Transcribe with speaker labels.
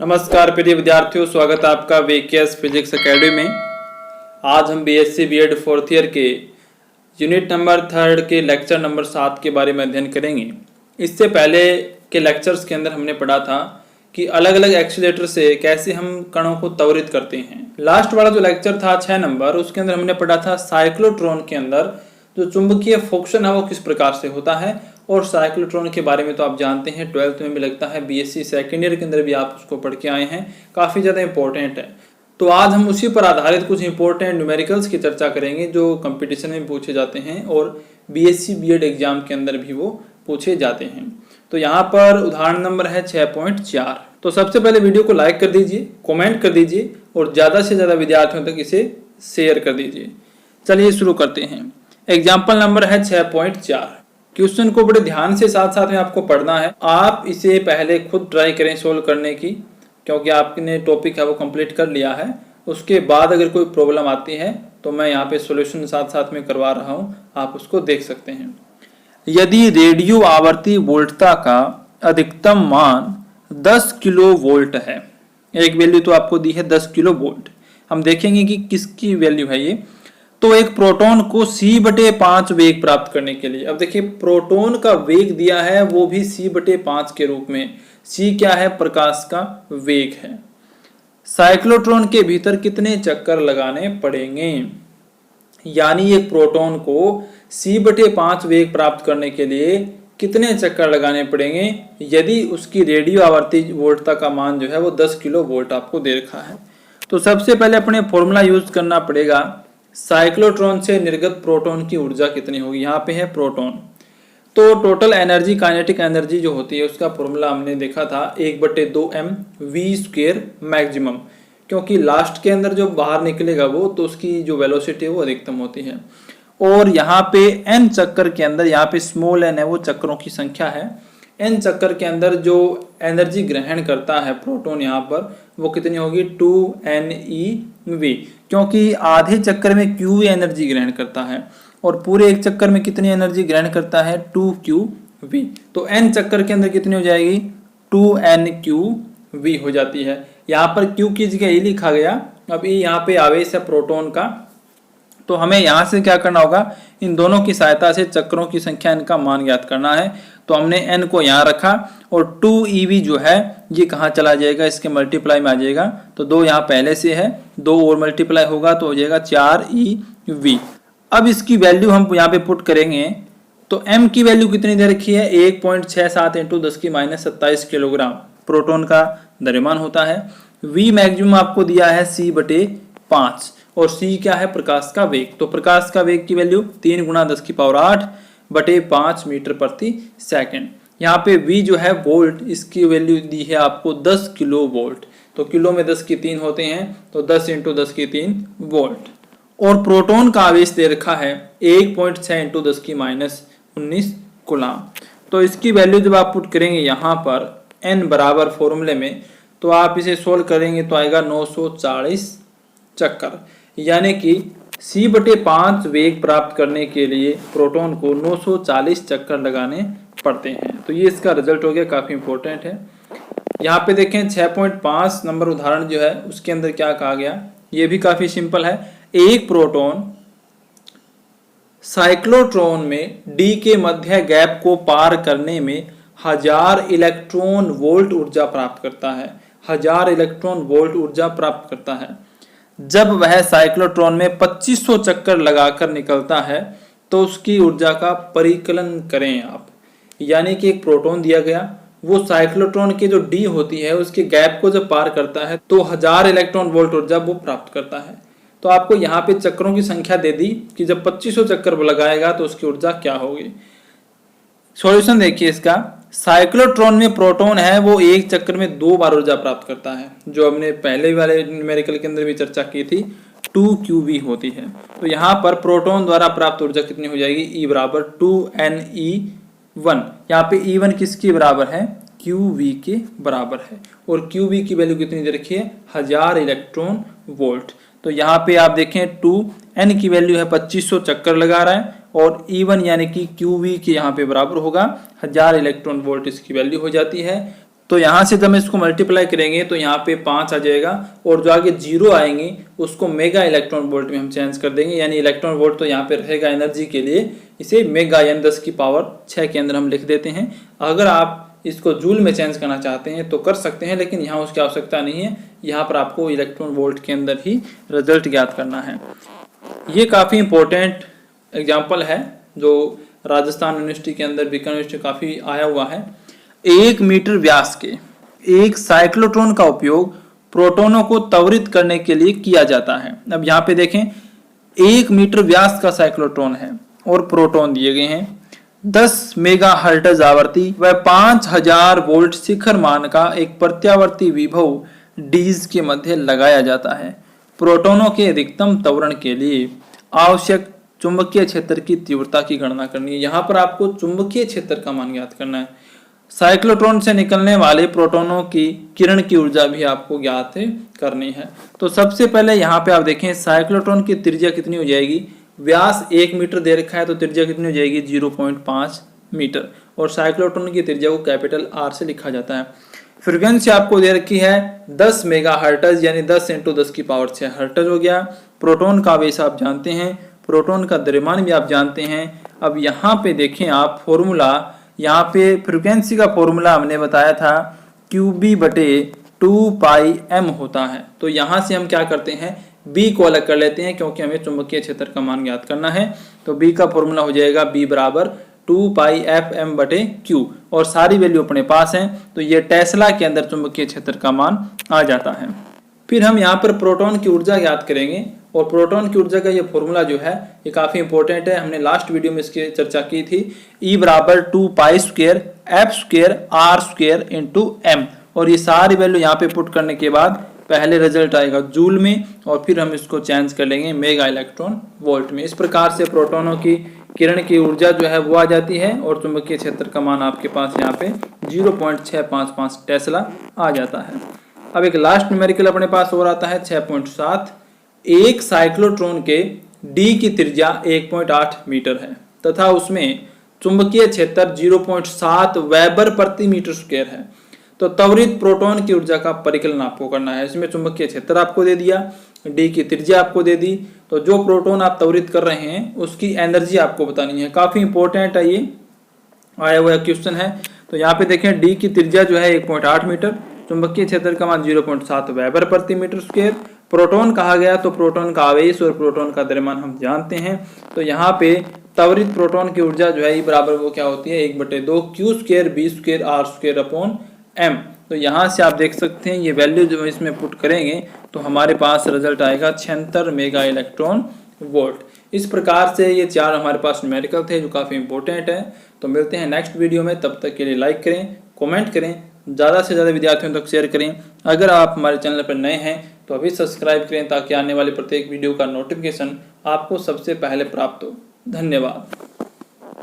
Speaker 1: नमस्कार प्रिय विद्यार्थियों, स्वागत है आपका वीकेएस फिजिक्स एकेडमी में। आज हम बीएससी बीएड फोर्थ ईयर के यूनिट नंबर 3 के लेक्चर नंबर 7 के बारे में अध्ययन करेंगे। इससे पहले के लेक्चर्स के अंदर हमने पढ़ा था कि अलग अलग एक्सीलरेटर से कैसे हम कणों को त्वरित करते हैं। लास्ट वाला जो लेक्चर था 6 नंबर, उसके अंदर हमने पढ़ा था साइक्लोट्रॉन के अंदर जो चुंबकीय फोक्शन है वो किस प्रकार से होता है। और साइक्लोट्रॉन के बारे में तो आप जानते हैं, 12th में भी लगता है, बीएससी सेकेंड ईयर के अंदर भी आप उसको पढ़ के आए हैं, काफ़ी ज़्यादा इंपॉर्टेंट है। तो आज हम उसी पर आधारित कुछ इंपॉर्टेंट न्यूमेरिकल्स की चर्चा करेंगे जो कंपटीशन में पूछे जाते हैं और बीएससी बीएड एग्जाम के अंदर भी वो पूछे जाते हैं। तो यहाँ पर उदाहरण नंबर है 6.4। तो सबसे पहले वीडियो को लाइक कर दीजिए, कमेंट कर दीजिए और ज़्यादा से ज़्यादा विद्यार्थियों तक इसे शेयर कर दीजिए। चलिए शुरू करते हैं। एग्जाम्पल नंबर है 6.4। क्वेश्चन को बड़े ध्यान से साथ साथ में आपको पढ़ना है। आप इसे पहले खुद ट्राई करें सोल्व करने की, क्योंकि आपने टॉपिक है वो कंप्लीट कर लिया है। उसके बाद अगर कोई प्रॉब्लम आती है तो मैं यहाँ पे सॉल्यूशन साथ साथ में करवा रहा हूँ, आप उसको देख सकते हैं। यदि रेडियो आवर्ती वोल्टता का अधिकतम मान 10 किलो वोल्ट है, एक वैल्यू तो आपको दी है 10 किलो वोल्ट, हम देखेंगे कि किसकी वैल्यू है ये। तो एक प्रोटॉन को c/5 वेग प्राप्त करने के लिए, अब देखिए प्रोटॉन का वेग दिया है वो भी c/5 के रूप में। c क्या है? प्रकाश का वेग है। साइक्लोट्रॉन के भीतर कितने चक्कर लगाने पड़ेंगे, यानी एक प्रोटॉन को c/5 वेग प्राप्त करने के लिए कितने चक्कर लगाने पड़ेंगे यदि उसकी रेडियो आवर्ती वोल्टता का मान जो है वो 10 किलो वोल्ट आपको दे रखा है। तो सबसे पहले अपने फॉर्मूला यूज करना पड़ेगा। साइक्लोट्रॉन से निर्गत प्रोटॉन की ऊर्जा कितनी होगी, यहाँ पे है प्रोटॉन। तो टोटल एनर्जी, काइनेटिक एनर्जी जो होती है उसका फॉर्मूला हमने देखा था 1/2mv² मैक्सिमम, क्योंकि लास्ट के अंदर जो बाहर निकलेगा वो तो उसकी जो वेलोसिटी है वो अधिकतम होती है। और यहाँ पे n चक्कर के अंदर, यहाँ पे स्मॉल n है वो चक्करों की संख्या है, n चक्कर के अंदर जो एनर्जी ग्रहण करता है प्रोटॉन यहाँ पर वो कितनी होगी 2neV, क्योंकि आधे चक्कर में QV एनर्जी ग्रहण करता है और पूरे एक चक्कर में कितनी एनर्जी ग्रहण करता है 2QV। तो n चक्कर के अंदर कितनी हो जाएगी 2nQV हो जाती है। यहाँ पर Q की जगह E लिखा गया। अब ये यहाँ पे आवेश है प्रोटॉन का, तो हमें यहाँ से क्या करना होगा, इन दोनों की सहायता से चक्रों की संख्या इनका मान ज्ञात करना है। तो हमने n को यहाँ रखा और 2eV जो है ये कहाँ चला जाएगा, इसके मल्टीप्लाई में आ जाएगा। तो 2 यहाँ पहले से है, 2 और मल्टीप्लाई होगा तो हो जाएगा 4eV। अब इसकी वैल्यू हम यहाँ पे पुट करेंगे तो m की वैल्यू कितनी दे रखी है 1.67 × 10⁻27 किलोग्राम प्रोटॉन का द्रव्यमान होता है। V मैक्सिमम आपको दिया है c/5 और c क्या है प्रकाश का वेग। तो प्रकाश का वेग की वैल्यू 3 × 10⁵ 5 मीटर प्रति सेकेंड। यहाँ पे v जो है वोल्ट, इसकी वैल्यू दी है आपको 10 किलो वोल्ट। तो किलो में 10 की 3 होते हैं तो 10 × 10⁻³ वोल्ट। और प्रोटॉन का आवेश दे रखा है 1.6 × 10⁻19 कूलाम। तो इसकी वैल्यू जब आप पुट करेंगे यहाँ पर n बराबर फॉर्मूले में, तो आप इसे सोल्व करेंगे तो आएगा 940 चक्कर, यानी कि c/5 वेग प्राप्त करने के लिए प्रोटॉन को 940 चक्कर लगाने पड़ते हैं। तो ये इसका रिजल्ट हो गया, काफ़ी इंपॉर्टेंट है। यहाँ पे देखें 6.5 नंबर उदाहरण जो है उसके अंदर क्या कहा गया, ये भी काफ़ी सिंपल है। एक प्रोटॉन साइक्लोट्रॉन में d के मध्य गैप को पार करने में 1000 इलेक्ट्रॉन वोल्ट ऊर्जा प्राप्त करता है। 1000 इलेक्ट्रॉन वोल्ट ऊर्जा प्राप्त करता है। जब वह साइक्लोट्रॉन में 2500 चक्कर लगाकर निकलता है तो उसकी ऊर्जा का परिकलन करें आप। यानी कि एक प्रोटॉन दिया गया, वो साइक्लोट्रॉन की जो d होती है उसके गैप को जब पार करता है तो 1000 इलेक्ट्रॉन वोल्ट ऊर्जा वो प्राप्त करता है। तो आपको यहाँ पे चक्रों की संख्या दे दी कि जब 2500 चक्कर लगाएगा तो उसकी ऊर्जा क्या होगी। सॉल्यूशन देखिए इसका। साइक्लोट्रॉन में प्रोटॉन है वो एक चक्कर में 2 बार ऊर्जा प्राप्त करता है, जो हमने पहले वाले न्यूमेरिकल के अंदर भी चर्चा की थी, 2QV होती है। तो यहाँ पर प्रोटॉन द्वारा प्राप्त ऊर्जा कितनी हो जाएगी, E बराबर 2ne1। यहाँ पे E1 किसके बराबर है, QV के बराबर है। और QV की वैल्यू कितनी दे रखी है 1000 इलेक्ट्रॉन वोल्ट। तो यहाँ पे आप देखें 2n की वैल्यू है 2500 चक्कर लगा रहा है और E1 यानी कि QV के यहाँ पे बराबर होगा 1000 इलेक्ट्रॉन वोल्ट इसकी वैल्यू हो जाती है। तो यहाँ से जब हम इसको मल्टीप्लाई करेंगे तो यहाँ पे 5 आ जाएगा और जो आगे 0 आएंगे उसको मेगा इलेक्ट्रॉन वोल्ट में हम चेंज कर देंगे, यानी इलेक्ट्रॉन वोल्ट तो यहाँ पे रहेगा एनर्जी के लिए, इसे मेगा यानी 10⁻6 के अंदर हम लिख देते हैं। अगर आप इसको जूल में चेंज करना चाहते हैं तो कर सकते हैं, लेकिन यहाँ उसकी आवश्यकता नहीं है। यहाँ पर आपको इलेक्ट्रॉन वोल्ट के अंदर ही रिजल्ट ज्ञात करना है। ये काफ़ी इंपॉर्टेंट एग्जाम्पल है जो राजस्थान यूनिवर्सिटी के अंदर, बीकानेर यूनिवर्सिटी काफ़ी आया हुआ है। 1 मीटर व्यास के एक साइक्लोट्रॉन का उपयोग प्रोटॉनों को त्वरित करने के लिए किया जाता है। अब यहाँ पे देखें 1 मीटर व्यास का साइक्लोट्रॉन है और प्रोटॉन दिए गए हैं 10 मेगाहर्ट्ज आवृत्ति व 5000 वोल्ट शिखर मान का एक प्रत्यावर्ती विभव डीज के मध्य लगाया जाता है। प्रोटॉनों के अधिकतम त्वरण के लिए आवश्यक चुंबकीय क्षेत्र की तीव्रता की गणना करनी है। यहाँ पर आपको चुंबकीय क्षेत्र का मान ज्ञात करना है। साइक्लोट्रॉन से निकलने वाले प्रोटॉनों की किरण की ऊर्जा भी आपको ज्ञात करनी है। तो सबसे पहले यहाँ पे आप देखें साइक्लोट्रॉन की त्रिज्या कितनी हो जाएगी। व्यास 1 मीटर दे रखा है तो त्रिज्या कितनी हो जाएगी 0.5 मीटर, और साइक्लोट्रॉन की त्रिज्या को कैपिटल आर से लिखा जाता है। फ्रीक्वेंसी आपको दे रखी है 10 मेगाहर्ट्ज यानी 10 × 10⁻6 हर्ट्ज हो गया। प्रोटॉन का आवेश आप जानते हैं, प्रोटॉन का द्रव्यमान भी आप जानते हैं। अब यहाँ पे देखें आप फॉर्मूला, यहाँ पे फ्रीक्वेंसी का फॉर्मूला हमने बताया था QB/2πm होता है। तो यहाँ से हम क्या करते हैं B को अलग कर लेते हैं क्योंकि हमें चुंबकीय क्षेत्र का मान ज्ञात करना है। तो B का फॉर्मूला हो जाएगा B = 2πfm/q, और सारी वैल्यू अपने पास हैं तो ये टेस्ला के अंदर चुंबकीय क्षेत्र का मान आ जाता है। फिर हम यहाँ पर प्रोटॉन की ऊर्जा ज्ञात करेंगे, और प्रोटॉन की ऊर्जा का ये फॉर्मूला जो है ये काफ़ी इंपॉर्टेंट है। हमने लास्ट वीडियो में इसकी चर्चा की थी। E = 2π² f² r² × m, और ये सारी वैल्यू यहाँ पे पुट करने के बाद पहले रिजल्ट आएगा जूल में और फिर हम इसको चेंज कर लेंगे मेगा इलेक्ट्रॉन वोल्ट में। इस प्रकार से प्रोटॉनों की किरण की ऊर्जा जो है वो आ जाती है और चुंबकीय क्षेत्र का मान आपके पास यहाँ पे 0.655 टेस्ला आ जाता है। अब एक लास्ट न्यूमेरिकल अपने पास और आता है 6.7। एक साइक्लोट्रॉन के डी की त्रिज्या 1.8 मीटर है तथा उसमें चुंबकीय क्षेत्र 0.7 वेबर प्रति मीटर स्क्वायर है। तो त्वरित प्रोटॉन की ऊर्जा का परिकलन आपको करना है। इसमें चुंबकीय क्षेत्र आपको दे दिया, डी की त्रिज्या आपको दे दी, तो जो प्रोटॉन आप त्वरित कर रहे हैं उसकी एनर्जी आपको बतानी है। काफी इंपॉर्टेंट है, ये आया हुआ क्वेश्चन है। तो यहाँ पे देखें डी की त्रिज्या जो है 1.8 मीटर, चुंबकीय क्षेत्र का मान 0.7 वेबर प्रति मीटर स्क्वायर। प्रोटॉन कहा गया तो प्रोटॉन का आवेश और प्रोटॉन का द्रव्यमान हम जानते हैं। तो यहाँ पे त्वरित प्रोटॉन की ऊर्जा जो है E बराबर वो क्या होती है 1/2 Q² B² R² m। तो यहाँ से आप देख सकते हैं ये वैल्यू जो इसमें पुट करेंगे तो हमारे पास रिजल्ट आएगा 76 मेगा इलेक्ट्रॉन वोल्ट। इस प्रकार से ये 4 हमारे पास न्यूमेरिकल थे जो काफ़ी इंपॉर्टेंट है। तो मिलते हैं नेक्स्ट वीडियो में, तब तक के लिए लाइक करें, कमेंट करें, ज़्यादा से ज़्यादा विद्यार्थियों तक शेयर करें। अगर आप हमारे चैनल पर नए हैं तो अभी सब्सक्राइब करें ताकि आने वाली प्रत्येक वीडियो का नोटिफिकेशन आपको सबसे पहले प्राप्त हो। धन्यवाद।